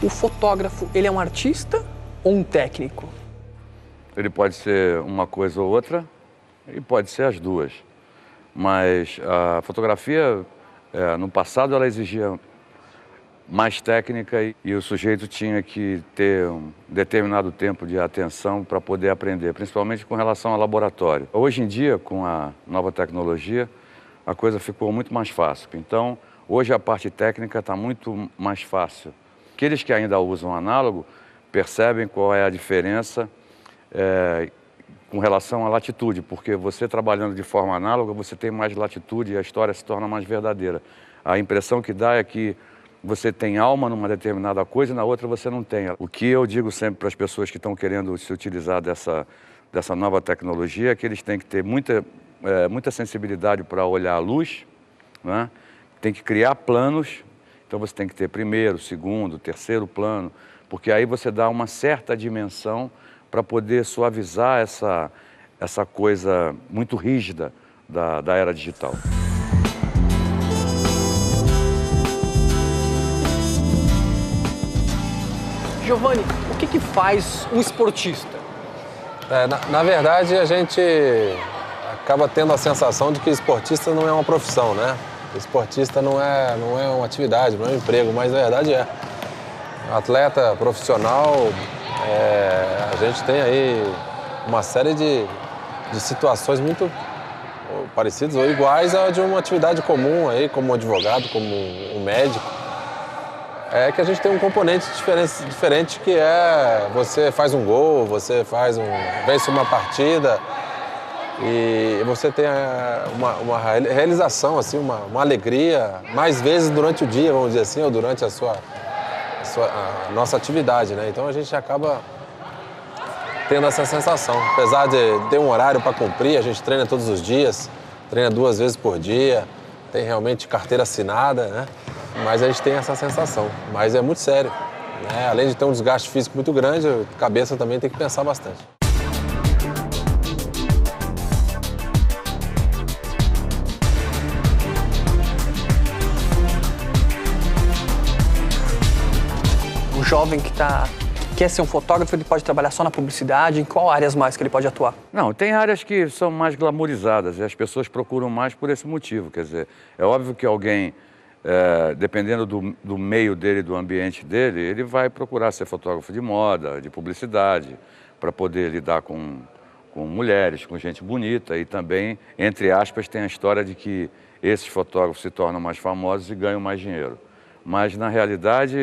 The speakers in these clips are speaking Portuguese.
O fotógrafo, ele é um artista ou um técnico? Ele pode ser uma coisa ou outra e pode ser as duas. Mas a fotografia, no passado, ela exigia mais técnica e o sujeito tinha que ter um determinado tempo de atenção para poder aprender, principalmente com relação ao laboratório. Hoje em dia, com a nova tecnologia, a coisa ficou muito mais fácil. Então, hoje a parte técnica está muito mais fácil. Aqueles que ainda usam análogo percebem qual é a diferença com relação à latitude, porque você trabalhando de forma análoga, você tem mais latitude e a história se torna mais verdadeira. A impressão que dá é que você tem alma numa determinada coisa e na outra você não tem. O que eu digo sempre para as pessoas que estão querendo se utilizar dessa nova tecnologia é que eles têm que ter muita sensibilidade para olhar a luz, né? Tem que criar planos, então você tem que ter primeiro, segundo, terceiro plano, porque aí você dá uma certa dimensão para poder suavizar essa coisa muito rígida da era digital. Giovanni, o que faz um esportista? Na verdade, a gente acaba tendo a sensação de que esportista não é uma profissão, né? Esportista não é uma atividade, não é um emprego, mas na verdade é. Atleta profissional, a gente tem aí uma série de situações muito parecidas ou iguais à de uma atividade comum, aí, como um advogado, como um médico. É que a gente tem um componente diferente que é você faz um gol, você vence uma partida e você tem uma realização, assim, uma alegria, mais vezes durante o dia, vamos dizer assim, ou durante a nossa atividade, né? Então a gente acaba tendo essa sensação. Apesar de ter um horário para cumprir, a gente treina todos os dias, treina 2 vezes por dia, tem realmente carteira assinada, né? Mas a gente tem essa sensação. Mas é muito sério, né? Além de ter um desgaste físico muito grande, a cabeça também tem que pensar bastante. O jovem que quer ser um fotógrafo, ele pode trabalhar só na publicidade? Em qual áreas mais que ele pode atuar? Não, tem áreas que são mais glamourizadas e as pessoas procuram mais por esse motivo. Quer dizer, é óbvio que alguém, dependendo do meio dele, do ambiente dele, ele vai procurar ser fotógrafo de moda, de publicidade, para poder lidar com mulheres, com gente bonita. E também, entre aspas, tem a história de que esses fotógrafos se tornam mais famosos e ganham mais dinheiro. Mas, na realidade,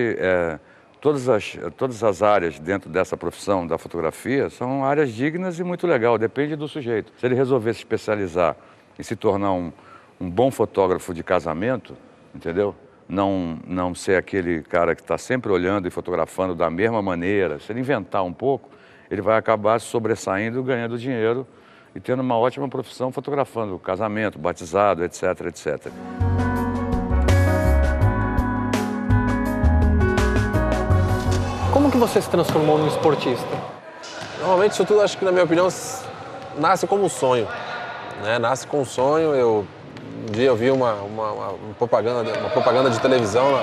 todas as áreas dentro dessa profissão da fotografia são áreas dignas e muito legal, depende do sujeito. Se ele resolver se especializar e se tornar um bom fotógrafo de casamento, entendeu? Não ser aquele cara que está sempre olhando e fotografando da mesma maneira. Se ele inventar um pouco, ele vai acabar se sobressaindo, ganhando dinheiro e tendo uma ótima profissão fotografando casamento, batizado, etc, etc. Como que você se transformou num esportista? Normalmente isso tudo, acho que na minha opinião, nasce como um sonho, né? Nasce com um sonho. Um dia eu vi uma propaganda de televisão,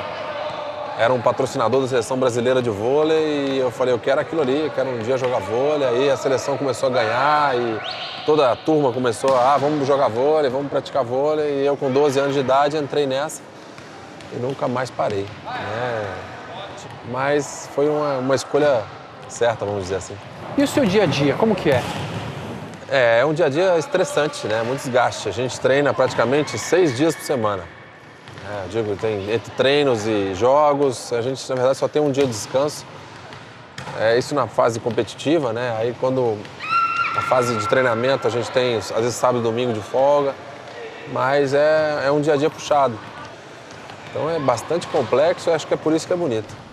era um patrocinador da Seleção Brasileira de Vôlei e eu falei, eu quero aquilo ali, eu quero um dia jogar vôlei. Aí a seleção começou a ganhar e toda a turma começou vamos jogar vôlei, vamos praticar vôlei. E eu com 12 anos de idade entrei nessa e nunca mais parei, né? Mas foi uma escolha certa, vamos dizer assim. E o seu dia a dia, como que é? É um dia a dia estressante, né? Muito desgaste. A gente treina praticamente 6 dias por semana. Eu digo, tem entre treinos e jogos, a gente, na verdade, só tem um dia de descanso. Isso na fase competitiva, né? Aí, quando na fase de treinamento, a gente tem, às vezes, sábado e domingo de folga. Mas é um dia a dia puxado. Então, é bastante complexo e acho que é por isso que é bonito.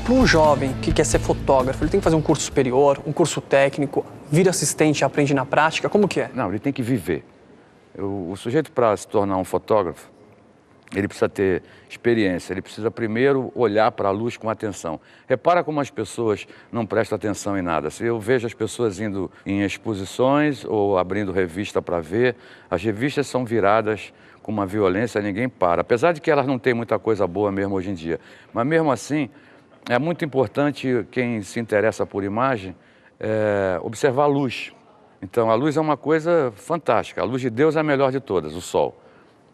Para um jovem que quer ser fotógrafo, ele tem que fazer um curso superior, um curso técnico, vira assistente e aprende na prática? Como que é? Não, ele tem que viver. O sujeito, para se tornar um fotógrafo, ele precisa ter experiência, ele precisa primeiro olhar para a luz com atenção. Repara como as pessoas não prestam atenção em nada. Se eu vejo as pessoas indo em exposições ou abrindo revista para ver, as revistas são viradas com uma violência, ninguém para. Apesar de que elas não têm muita coisa boa mesmo hoje em dia. Mas mesmo assim, é muito importante quem se interessa por imagem observar a luz. Então, a luz é uma coisa fantástica. A luz de Deus é a melhor de todas, o sol.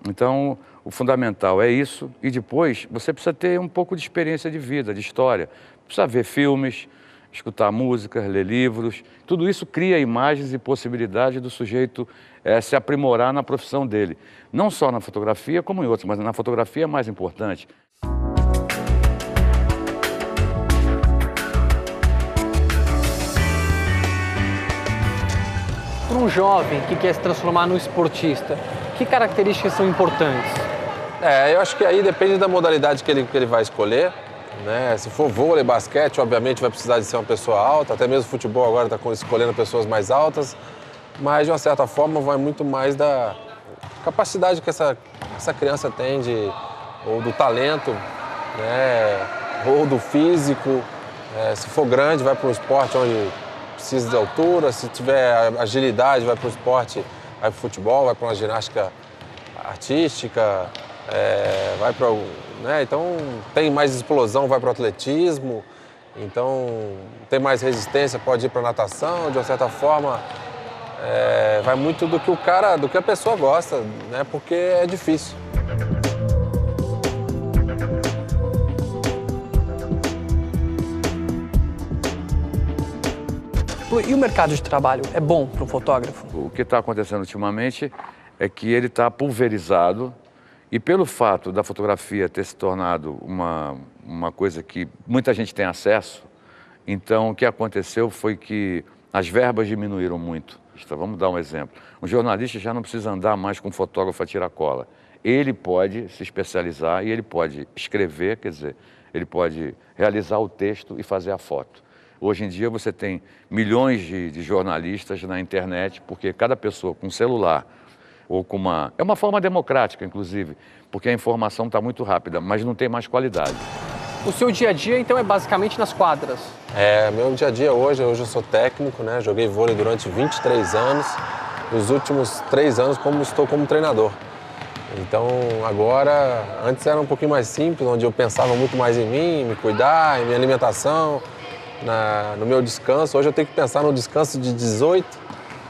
Então, o fundamental é isso. E depois, você precisa ter um pouco de experiência de vida, de história. Precisa ver filmes, escutar músicas, ler livros. Tudo isso cria imagens e possibilidades do sujeito se aprimorar na profissão dele. Não só na fotografia, como em outros, mas na fotografia é mais importante. Para um jovem que quer se transformar num esportista, que características são importantes? Eu acho que aí depende da modalidade que ele vai escolher, né? Se for vôlei, basquete, obviamente vai precisar de ser uma pessoa alta, até mesmo futebol agora está escolhendo pessoas mais altas, mas de uma certa forma vai muito mais da capacidade que essa criança tem ou do talento, né? Ou do físico. Se for grande, vai para um esporte onde precisa de altura, se tiver agilidade, vai para o esporte, vai para o futebol, vai para uma ginástica artística, vai para então tem mais explosão, vai para o atletismo, então tem mais resistência, pode ir para a natação, de uma certa forma vai muito do que a pessoa gosta, né? Porque é difícil. E o mercado de trabalho é bom para um fotógrafo? O que está acontecendo ultimamente é que ele está pulverizado e pelo fato da fotografia ter se tornado uma coisa que muita gente tem acesso, então o que aconteceu foi que as verbas diminuíram muito. Vamos dar um exemplo. Um jornalista já não precisa andar mais com um fotógrafo a tiracola. Ele pode se especializar e ele pode escrever, quer dizer, ele pode realizar o texto e fazer a foto. Hoje em dia você tem milhões de jornalistas na internet, porque cada pessoa com um celular ou com uma... É uma forma democrática, inclusive, porque a informação está muito rápida, mas não tem mais qualidade. O seu dia a dia, então, é basicamente nas quadras? Meu dia a dia hoje eu sou técnico, né? Joguei vôlei durante 23 anos. Nos últimos 3 anos estou como treinador. Então, agora, antes era um pouquinho mais simples, onde eu pensava muito mais em mim, me cuidar, em minha alimentação, no meu descanso. Hoje eu tenho que pensar no descanso de 18,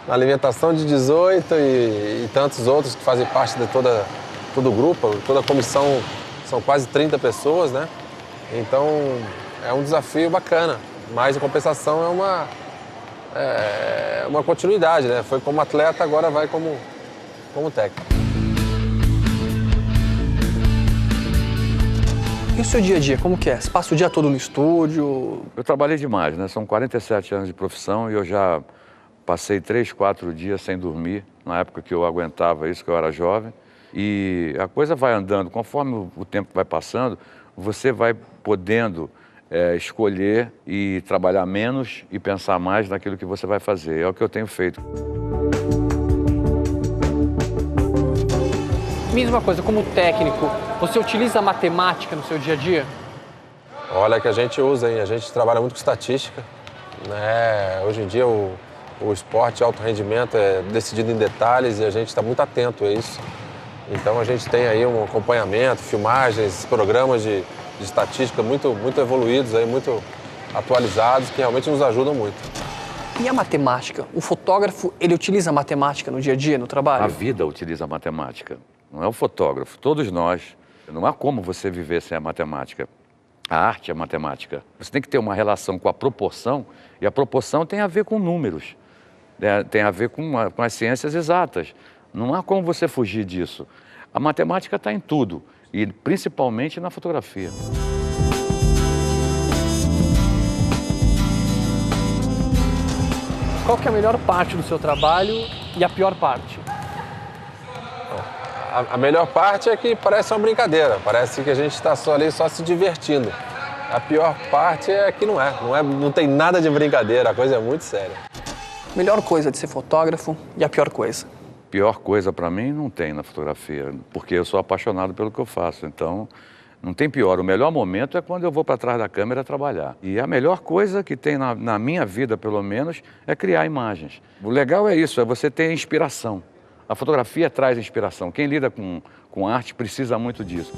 na alimentação de 18 e tantos outros que fazem parte de todo o grupo, toda a comissão, são quase 30 pessoas, né? Então é um desafio bacana, mas em compensação é uma continuidade, né? Foi como atleta, agora vai como técnico. E o seu dia a dia, como que é? Você passa o dia todo no estúdio? Eu trabalhei demais, né? São 47 anos de profissão e eu já passei 3, 4 dias sem dormir, na época que eu aguentava isso, que eu era jovem. E a coisa vai andando, conforme o tempo vai passando, você vai podendo escolher e trabalhar menos e pensar mais naquilo que você vai fazer. É o que eu tenho feito. Mesma coisa, como técnico, você utiliza a matemática no seu dia a dia? Olha que a gente usa, hein? A gente trabalha muito com estatística, né? Hoje em dia o esporte de alto rendimento é decidido em detalhes e a gente está muito atento a isso. Então a gente tem aí um acompanhamento, filmagens, programas de estatística muito evoluídos, aí, muito atualizados, que realmente nos ajudam muito. E a matemática? O fotógrafo, ele utiliza a matemática no dia a dia, no trabalho? A vida utiliza a matemática, não é o fotógrafo. Todos nós, não há como você viver sem a matemática. A arte é matemática. Você tem que ter uma relação com a proporção, e a proporção tem a ver com números, né? Tem a ver com as ciências exatas. Não há como você fugir disso. A matemática está em tudo, e principalmente na fotografia. Qual que é a melhor parte do seu trabalho e a pior parte? A melhor parte é que parece uma brincadeira, parece que a gente está ali só se divertindo. A pior parte é que não tem nada de brincadeira, a coisa é muito séria. Melhor coisa de ser fotógrafo e a pior coisa? pior coisa para mim não tem na fotografia, porque eu sou apaixonado pelo que eu faço. Então, não tem pior. O melhor momento é quando eu vou para trás da câmera trabalhar. E a melhor coisa que tem na minha vida, pelo menos, é criar imagens. O legal é isso, é você ter inspiração. A fotografia traz inspiração. Quem lida com arte precisa muito disso.